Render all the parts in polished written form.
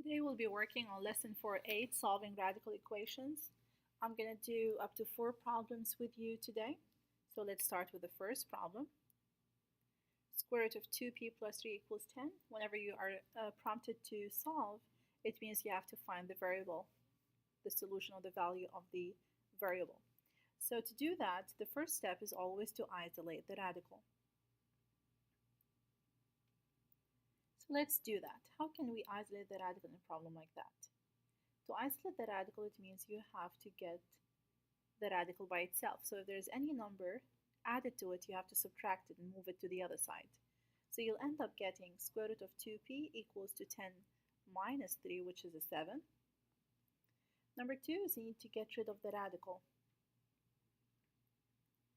Today we'll be working on lesson 4.8, solving radical equations. I'm going to do up to 4 problems with you today. So let's start with the first problem. Square root of 2p plus 3 equals 10. Whenever you are prompted to solve, it means you have to find the variable, the solution or the value of the variable. So to do that, the first step is always to isolate the radical. So let's do that. How can we isolate the radical in a problem like that? To isolate the radical, it means you have to get the radical by itself. So if there's any number added to it, you have to subtract it and move it to the other side. So you'll end up getting square root of 2p equals to 10 minus 3, which is a 7. Number 2 is you need to get rid of the radical.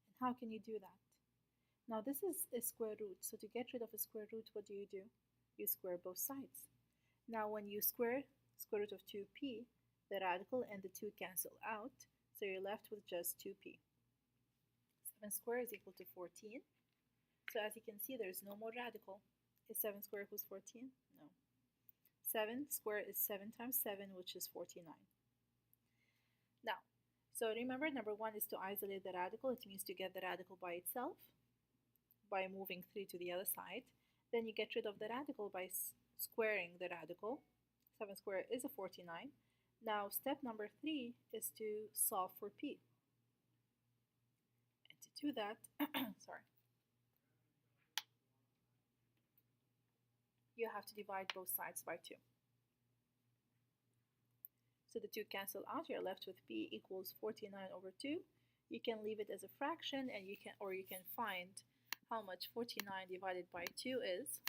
And how can you do that? Now this is a square root, so to get rid of a square root, what do? You square both sides. Now when you square root of 2p, the radical and the 2 cancel out, so you're left with just 2p. 7 squared is equal to 14. So as you can see, there's no more radical. Is 7 squared equals 14? No. 7 squared is 7 times 7, which is 49. Now, so remember, number 1 is to isolate the radical. It means to get the radical by itself by moving 3 to the other side. Then you get rid of the radical by squaring the radical. 7 squared is a 49. Now step number 3 is to solve for p. And to do that, sorry, you have to divide both sides by 2. So the 2 cancel out, you're left with p equals 49 over 2. You can leave it as a fraction, and you can find how much 49 divided by 2 is,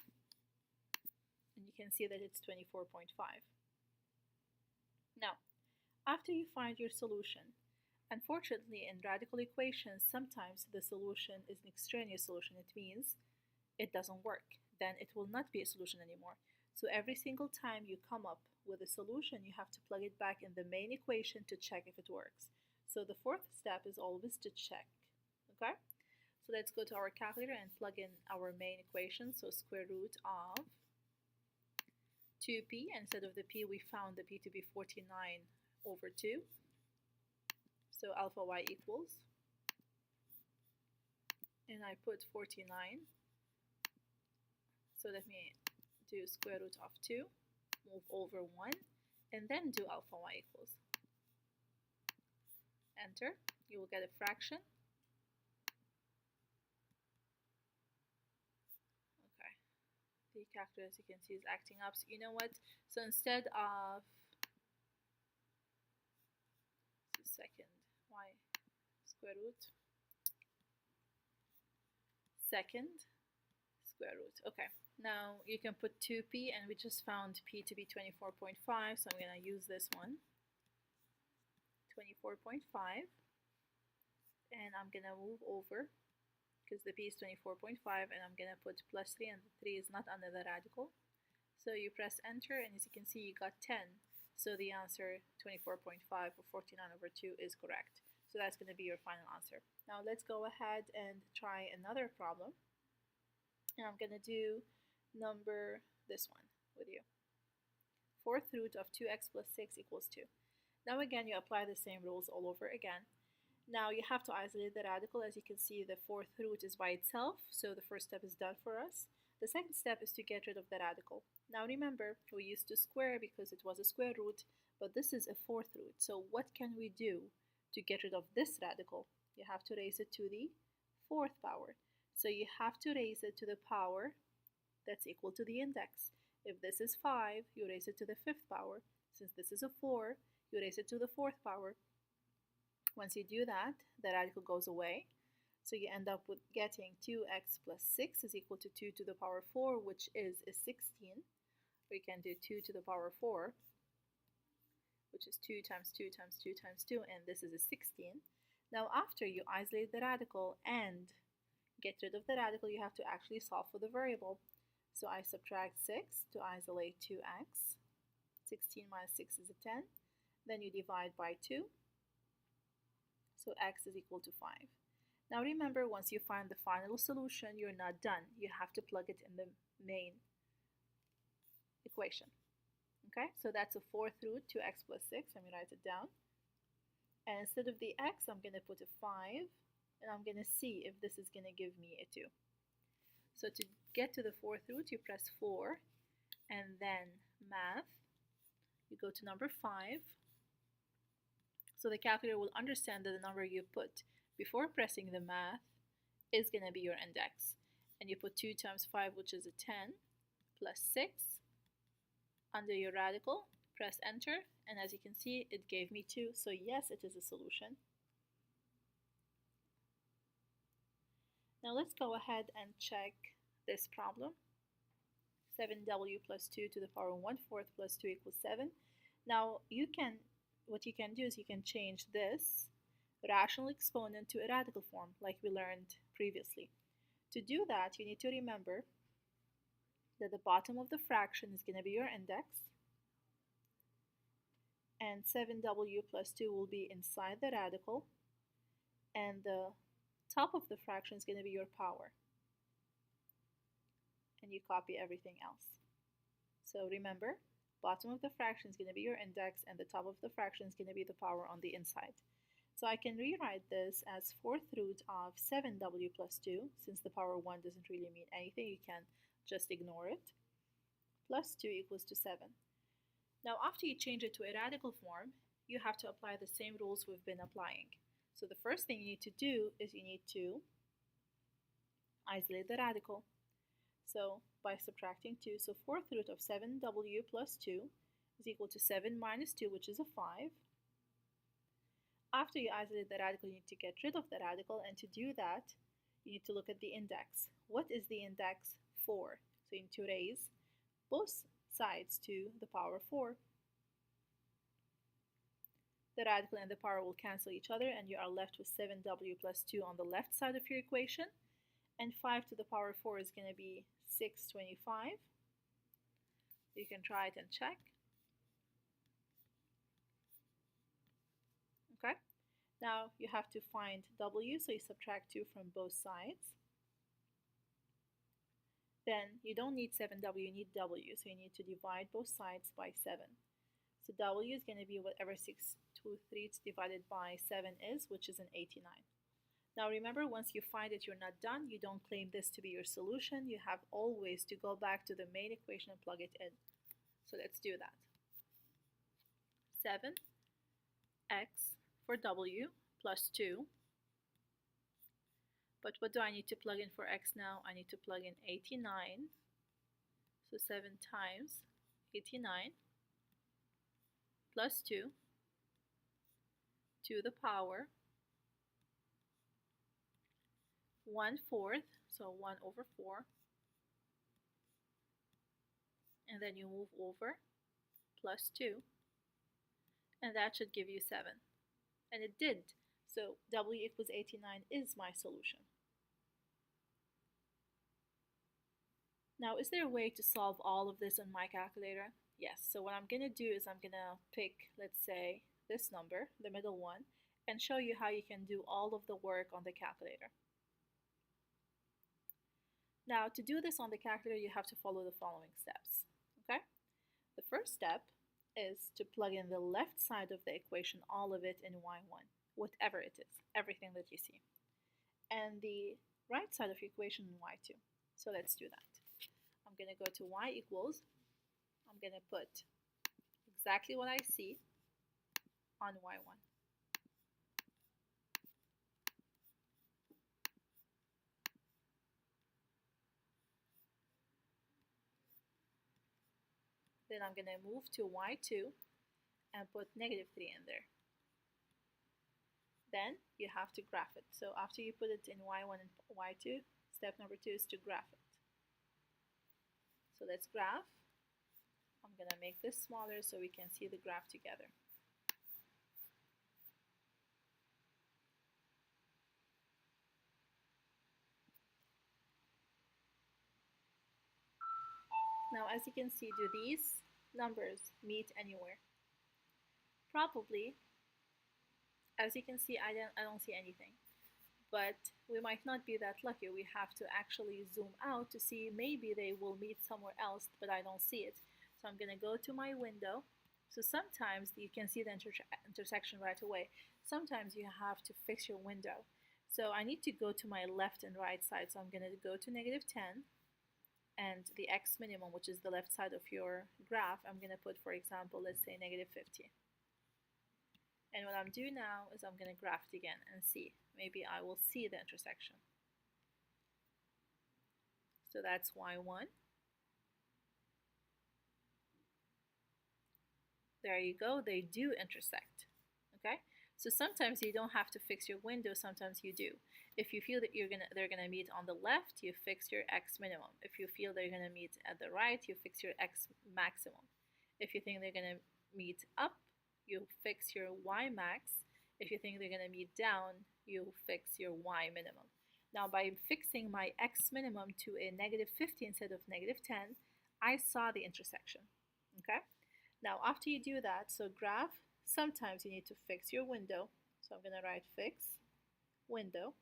and you can see that it's 24.5. Now, after you find your solution, unfortunately in radical equations, sometimes the solution is an extraneous solution. It means it doesn't work. Then it will not be a solution anymore. So every single time you come up with a solution, you have to plug it back in the main equation to check if it works. So the fourth step is always to check, okay? So let's go to our calculator and plug in our main equation. So square root of 2p, and instead of the p, we found the p to be 49 over 2. So alpha y equals, and I put 49. So let me do square root of 2, move over 1, and then do alpha y equals. Enter. You will get a fraction. The calculator, as you can see, is acting up. So you know what? So instead of second y square root, second square root. Okay, now you can put 2p, and we just found p to be 24.5, so I'm going to use this one, 24.5, and I'm going to move over because the p is 24.5, and I'm going to put plus 3, and the 3 is not under the radical. So you press enter, and as you can see, you got 10. So the answer, 24.5 or 49 over 2, is correct. So that's going to be your final answer. Now let's go ahead and try another problem. And I'm going to do this one with you. Fourth root of 2x plus 6 equals 2. Now again, you apply the same rules all over again. Now you have to isolate the radical. As you can see, the fourth root is by itself, so the first step is done for us. The second step is to get rid of the radical. Now remember, we used to square because it was a square root, but this is a fourth root. So what can we do to get rid of this radical? You have to raise it to the fourth power. So you have to raise it to the power that's equal to the index. If this is 5, you raise it to the fifth power. Since this is a 4, you raise it to the fourth power. Once you do that, the radical goes away. So you end up with getting 2x plus 6 is equal to 2 to the power 4, which is a 16. Or you can do 2 to the power 4, which is 2 times 2 times 2 times 2, and this is a 16. Now after you isolate the radical and get rid of the radical, you have to actually solve for the variable. So I subtract 6 to isolate 2x. 16 minus 6 is a 10. Then you divide by 2. So x is equal to 5. Now remember, once you find the final solution, you're not done. You have to plug it in the main equation. Okay, so that's a fourth root, 2x plus 6. Let me write it down. And instead of the x, I'm going to put a 5, and I'm going to see if this is going to give me a 2. So to get to the fourth root, you press 4, and then math. You go to number 5. So the calculator will understand that the number you put before pressing the math is going to be your index. And you put 2 times 5, which is a 10, plus 6 under your radical, press enter, and as you can see, it gave me 2. So yes, it is a solution. Now let's go ahead and check this problem. 7w plus 2 to the power 1/4 plus 2 equals 7. Now what you can do is you can change this rational exponent to a radical form like we learned previously. To do that, you need to remember that the bottom of the fraction is going to be your index, and 7w plus 2 will be inside the radical, and the top of the fraction is going to be your power, and you copy everything else. So remember, bottom of the fraction is going to be your index, and the top of the fraction is going to be the power on the inside. So I can rewrite this as fourth root of 7w plus 2, since the power 1 doesn't really mean anything, you can just ignore it, plus 2 equals to 7. Now after you change it to a radical form, you have to apply the same rules we've been applying. So the first thing you need to do is you need to isolate the radical. So by subtracting 2, so fourth root of 7w plus 2 is equal to 7 minus 2, which is a 5. After you isolate the radical, you need to get rid of the radical, and to do that, you need to look at the index. What is the index? 4. So you need to raise both sides to the power 4. The radical and the power will cancel each other, and you are left with 7w plus 2 on the left side of your equation, and 5 to the power 4 is going to be 625. You can try it and check. Okay, now you have to find w, so you subtract 2 from both sides. Then you don't need 7w, you need w, so you need to divide both sides by 7. So w is going to be whatever 6/3 divided by 7 is, which is an 89. Now remember, once you find that you're not done, you don't claim this to be your solution. You have always to go back to the main equation and plug it in. So let's do that. 7x for w plus 2. But what do I need to plug in for x now? I need to plug in 89. So 7 times 89 plus 2 to the power 1/4, so 1/4. And then you move over plus 2. And that should give you 7. And it did. So w equals 89 is my solution. Now, is there a way to solve all of this on my calculator? Yes. So what I'm going to do is I'm going to pick, let's say, this number, the middle one, and show you how you can do all of the work on the calculator. Now, to do this on the calculator, you have to follow the following steps. Okay? The first step is to plug in the left side of the equation, all of it in y1, whatever it is, everything that you see, and the right side of the equation in y2. So let's do that. I'm going to go to y equals, I'm going to put exactly what I see on y1. Then I'm going to move to y2 and put -3 in there. Then you have to graph it. So after you put it in y1 and y2, step number 2 is to graph it. So let's graph. I'm going to make this smaller so we can see the graph together. Now, as you can see, do these numbers meet anywhere? Probably. As you can see, I don't see anything. But we might not be that lucky. We have to actually zoom out to see maybe they will meet somewhere else, but I don't see it. So I'm going to go to my window. So sometimes you can see the intersection right away. Sometimes you have to fix your window. So I need to go to my left and right side. So I'm going to go to -10, and the x minimum, which is the left side of your graph, I'm going to put, for example, let's say -50. And what I'm doing now is I'm going to graph it again and see. Maybe I will see the intersection. So that's y1. There you go, they do intersect. Okay? So sometimes you don't have to fix your window, sometimes you do. If you feel that they're gonna meet on the left, you fix your x minimum. If you feel they're gonna meet at the right, you fix your x maximum. If you think they're gonna meet up, you fix your y max. If you think they're gonna meet down, you fix your y minimum. Now by fixing my x minimum to a -50 instead of -10, I saw the intersection. Okay? Now after you do that, so graph, sometimes you need to fix your window. So I'm going to write fix window.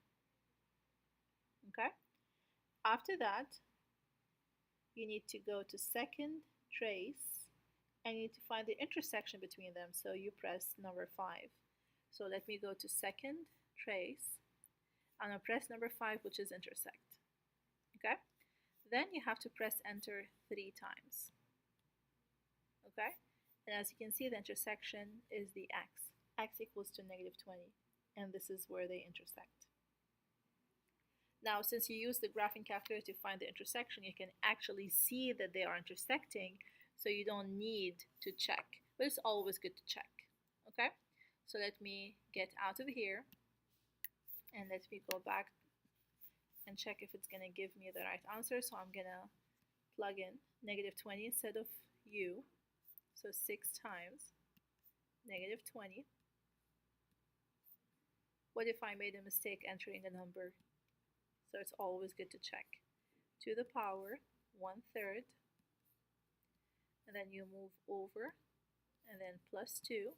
Okay? After that, you need to go to second trace and you need to find the intersection between them. So you press number 5. So let me go to second trace and I'll press number 5, which is intersect. Okay? Then you have to press enter 3 times. Okay? And as you can see, the intersection is the x. X equals to -20. And this is where they intersect. Now, since you use the graphing calculator to find the intersection, you can actually see that they are intersecting, so you don't need to check. But it's always good to check. Okay? So let me get out of here. And let me go back and check if it's going to give me the right answer. So I'm going to plug in -20 instead of u. So 6 times -20. What if I made a mistake entering a number? So it's always good to check. To the power 1/3. And then you move over and then +2.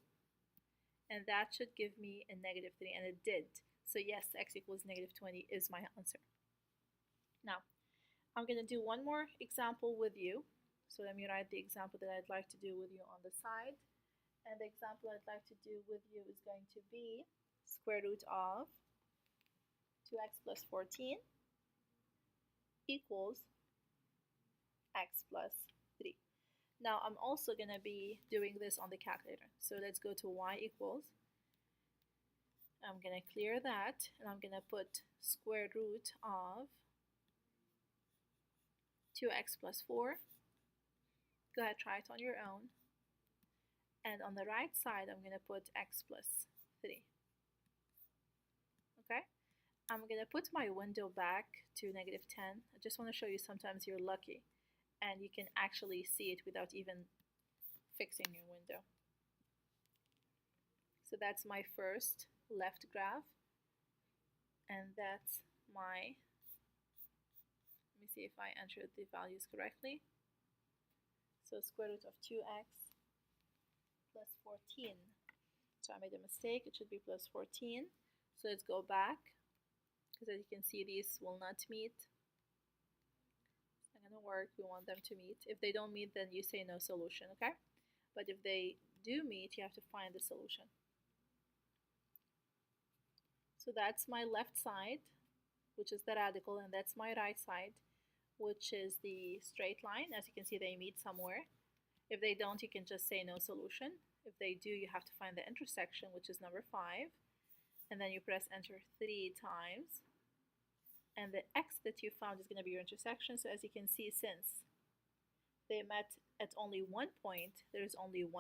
And that should give me a -3, and it did. So yes, x equals -20 is my answer. Now, I'm going to do one more example with you. So let me write the example that I'd like to do with you on the side. And the example I'd like to do with you is going to be square root of 2x plus 14 equals x plus 3. Now I'm also going to be doing this on the calculator. So let's go to y equals. I'm going to clear that and I'm going to put square root of 2x plus 4. Go ahead, try it on your own. And on the right side, I'm going to put x plus 3. Okay? I'm going to put my window back to -10. I just want to show you sometimes you're lucky and you can actually see it without even fixing your window. So that's my first left graph. And that's my, let me see if I entered the values correctly. So square root of 2x plus 14. So I made a mistake, it should be plus 14. So let's go back, because as you can see, these will not meet. It's not going to work, we want them to meet. If they don't meet, then you say no solution, okay? But if they do meet, you have to find the solution. So that's my left side, which is the radical, and that's my right side, which is the straight line. As you can see, they meet somewhere. If they don't, you can just say no solution. If they do, you have to find the intersection, which is number 5. And then you press enter 3 times. And the x that you found is going to be your intersection. So as you can see, since they met at only one point, there is only one